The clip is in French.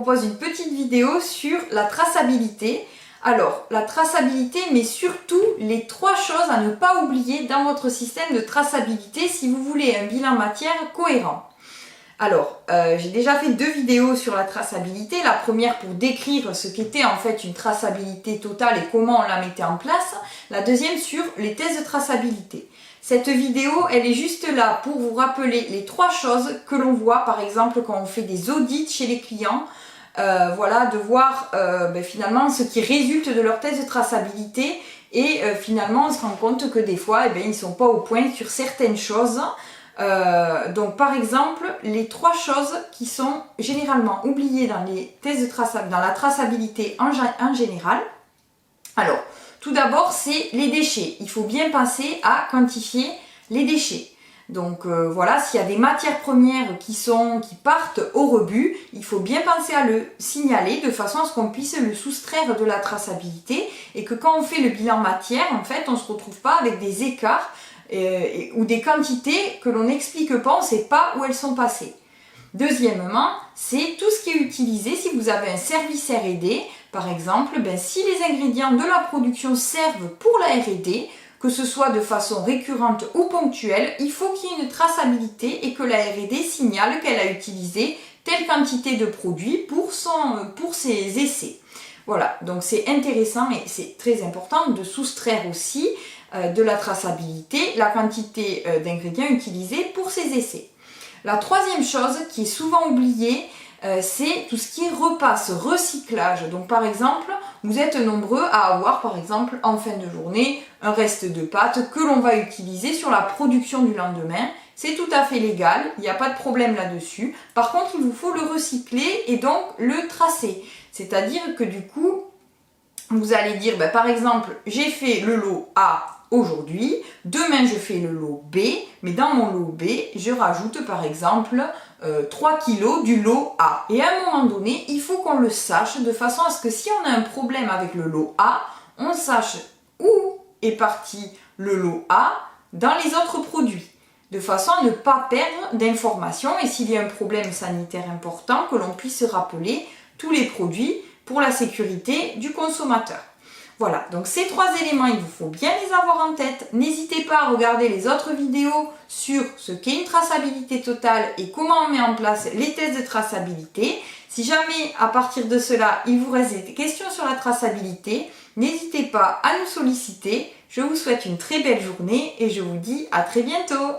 propose une petite vidéo sur la traçabilité. Alors, la traçabilité, mais surtout les 3 choses à ne pas oublier dans votre système de traçabilité si vous voulez un bilan matière cohérent. Alors, j'ai déjà fait 2 vidéos sur la traçabilité. La première pour décrire ce qu'était en fait une traçabilité totale et comment on la mettait en place. La deuxième sur les tests de traçabilité. Cette vidéo, elle est juste là pour vous rappeler les 3 choses que l'on voit, par exemple, quand on fait des audits chez les clients. Voilà, de voir finalement ce qui résulte de leur test de traçabilité. Et finalement, on se rend compte que des fois, ils ne sont pas au point sur certaines choses. Donc par exemple, les 3 choses qui sont généralement oubliées dans les tests de dans la traçabilité en général. Alors, tout d'abord, c'est les déchets. Il faut bien penser à quantifier les déchets. Donc voilà, s'il y a des matières premières qui partent au rebut, il faut bien penser à le signaler de façon à ce qu'on puisse le soustraire de la traçabilité et que quand on fait le bilan matière, en fait, on ne se retrouve pas avec des écarts ou des quantités que l'on n'explique pas, on ne sait pas où elles sont passées. Deuxièmement, c'est tout ce qui est utilisé. Si vous avez un service R&D, par exemple, si les ingrédients de la production servent pour la R&D, que ce soit de façon récurrente ou ponctuelle, il faut qu'il y ait une traçabilité et que la R&D signale qu'elle a utilisé telle quantité de produits pour ses essais. Voilà, donc c'est intéressant et c'est très important de soustraire aussi de la traçabilité la quantité d'ingrédients utilisés pour ces essais. La troisième chose qui est souvent oubliée, c'est tout ce qui est repasse, recyclage. Donc par exemple, vous êtes nombreux à avoir par exemple en fin de journée un reste de pâtes que l'on va utiliser sur la production du lendemain. C'est tout à fait légal, il n'y a pas de problème là-dessus. Par contre, il vous faut le recycler et donc le tracer. C'est-à-dire que du coup, vous allez dire, par exemple, j'ai fait le lot A aujourd'hui, demain je fais le lot B, mais dans mon lot B, je rajoute par exemple 3 kg du lot A. Et à un moment donné, il faut qu'on le sache de façon à ce que si on a un problème avec le lot A, on sache où est parti le lot A dans les autres produits. De façon à ne pas perdre d'informations et s'il y a un problème sanitaire important, que l'on puisse rappeler tous les produits pour la sécurité du consommateur. Voilà, donc ces 3 éléments, il vous faut bien les avoir en tête. N'hésitez pas à regarder les autres vidéos sur ce qu'est une traçabilité totale et comment on met en place les tests de traçabilité. Si jamais, à partir de cela, il vous reste des questions sur la traçabilité, n'hésitez pas à nous solliciter. Je vous souhaite une très belle journée et je vous dis à très bientôt.